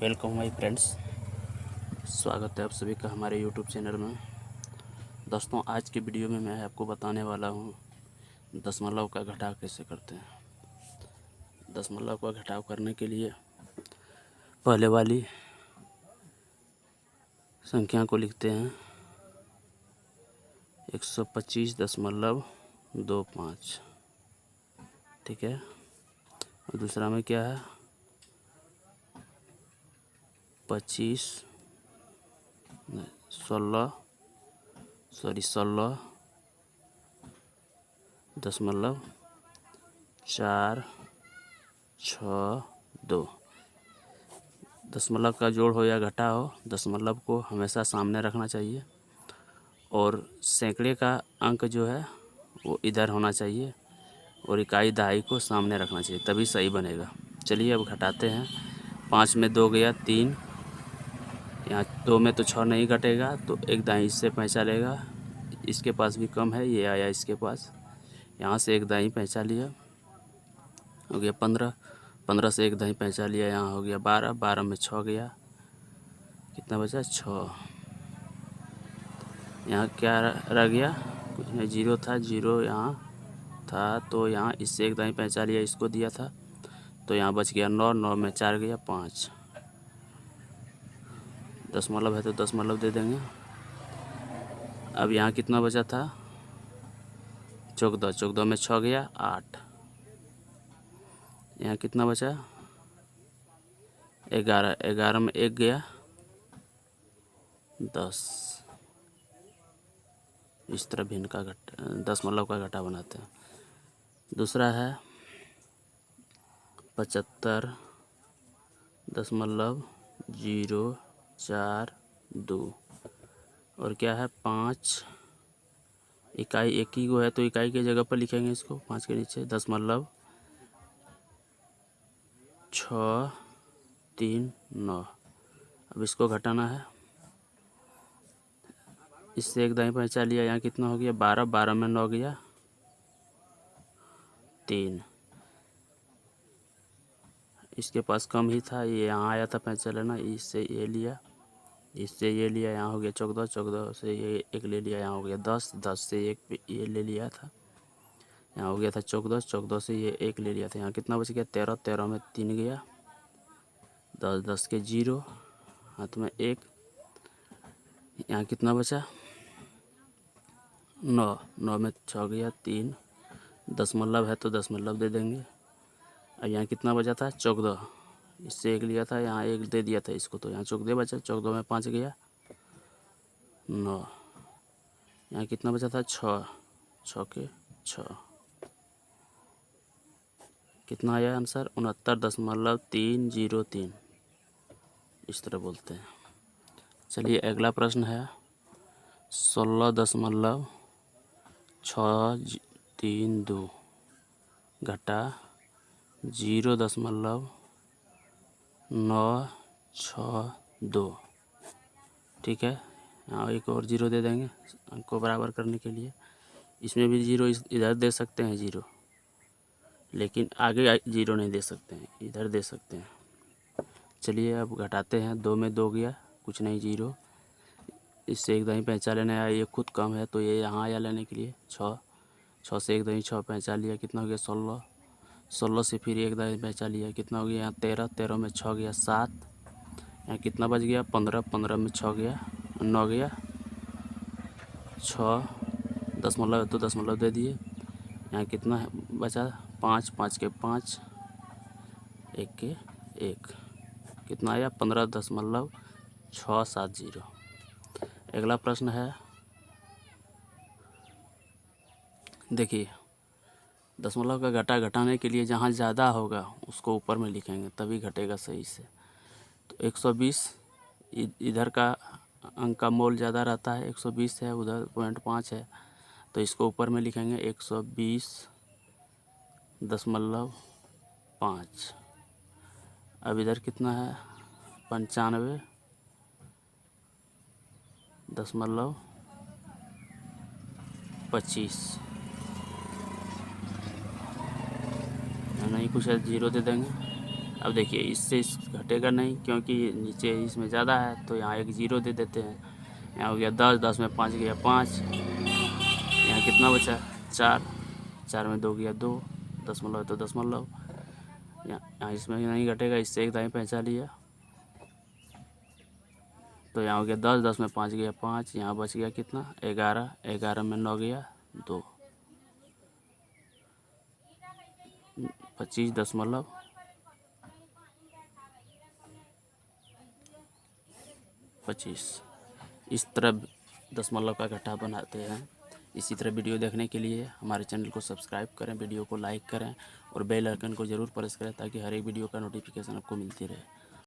Welcome my friends, स्वागत है आप सभी का हमारे यूट्यूब चैनल में। दोस्तों, आज की वीडियो में मैं आपको बताने वाला हूँ दशमलव का घटाव कैसे करते हैं। दशमलव का घटाव करने के लिए पहले वाली संख्या को लिखते हैं 125.25, ठीक है। और दूसरा में क्या है 16.462। दशमलव का जोड़ हो या घटा हो, दशमलव को हमेशा सामने रखना चाहिए और सैकड़े का अंक जो है वो इधर होना चाहिए और इकाई दहाई को सामने रखना चाहिए, तभी सही बनेगा। चलिए अब घटाते हैं। 5 में 2 गया 3, यहाँ 2 में तो 6 नहीं घटेगा तो एक दाई इससे पैंचा लेगा। इसके पास भी कम है, ये आया इसके पास, यहाँ से एक दाई पैंचा लिया, हो गया 15। 15 से एक दाई पैंचा लिया, यहाँ हो गया 12। 12 में 6 गया, कितना बचा 6। यहाँ क्या रह गया, कुछ नहीं, 0 था, 0 यहाँ था तो यहाँ इससे एक दाई पैंचा लिया, इसको दिया था तो यहाँ बच गया 9। 9 में 4 गया 5। दशमलव है तो दशमलव दे देंगे। अब यहाँ कितना बचा था 14। 14 में 6 गया 8। यहाँ कितना बचा 11। 11 में 1 गया 10। इस तरह भिन्न का दशमलव का घटा बनाते हैं। दूसरा है 75.042 और क्या है 5। इकाई एक ही को है तो इकाई की जगह पर लिखेंगे इसको 5 के नीचे 0.639। अब इसको घटाना है, इससे एक दाई पैंचा लिया, यहाँ कितना हो गया 12। 12 में 9 गया 3। इसके पास कम ही था, ये यहाँ आया था पैंचा लेना, इससे ये लिया, इससे ये लिया, यहाँ हो गया 14। 14 से ये एक ले लिया, यहाँ हो गया 10। 10 से एक ये ले लिया था, यहाँ हो गया था 14। 14 से ये एक ले लिया था, यहाँ कितना बच गया 13। 13 में 3 गया 10। 10 के 0, हाथ में 1, यहाँ कितना बचा 9। 9 में 6 गया 3। दशमलव है तो दशमलव दे देंगे। अब यहाँ कितना बचा था 14, इससे एक लिया था, यहाँ एक दे दिया था इसको तो यहाँ 14 बचा। 14 में 5 गया 9। यहाँ कितना बचा था 6। 6 के 6, कितना आया आंसर 69.303। इस तरह बोलते हैं। चलिए अगला प्रश्न है 16.632 घटा 0.962, ठीक है। यहाँ एक और 0 दे देंगे अंक को बराबर करने के लिए। इसमें भी 0 इधर दे सकते हैं 0, लेकिन आगे 0 नहीं दे सकते हैं, इधर दे सकते हैं। चलिए अब घटाते हैं। 2 में 2 गया, कुछ नहीं 0। इससे एक दाई पैंचा लेना है, ये खुद कम है तो ये यहाँ आया लेने के लिए 6। 6 से एक दाई 6 पैंचा लिया, कितना हो गया 16। 16 से फिर एक दाई पैंचा लिया, कितना हो गया यहाँ 13। 13 में 6 गया 7। यहाँ कितना बच गया 15। 15 में 6 गया 9 गया 6। दशमलव है तो दशमलव दे दिए। यहाँ कितना है बचा 5। 5 के 5, 1 के 1, कितना आया 15.670। अगला प्रश्न है, देखिए दशमलव का घटा घटाने के लिए जहाँ ज़्यादा होगा उसको ऊपर में लिखेंगे तभी घटेगा सही से। तो 120 इधर का अंक का मोल ज़्यादा रहता है, 120 है, उधर 0.5 है तो इसको ऊपर में लिखेंगे 120.5। अब इधर कितना है 95.25, नहीं कुछ है 0 दे देंगे। अब देखिए इससे इस घटेगा नहीं, क्योंकि नीचे इसमें ज़्यादा है, तो यहाँ एक ज़ीरो दे देते हैं। यहाँ हो गया 10, 10 में 5 गया 5, यहाँ कितना बचा 4, 4 में 2 गया 2, दशमलव तो दशमलव, यहाँ इसमें नहीं घटेगा, इससे एक दाएँ पहचान लिया। तो यहाँ हो गया 10, 10 में 5 गया 5, यहाँ बच गया कितना 11, 11 में 9 गया 2, 25.25। इस तरह दशमलव का घटा बनाते हैं। इसी तरह वीडियो देखने के लिए हमारे चैनल को सब्सक्राइब करें, वीडियो को लाइक करें और बेल आइकन को ज़रूर प्रेस करें ताकि हर एक वीडियो का नोटिफिकेशन आपको मिलती रहे।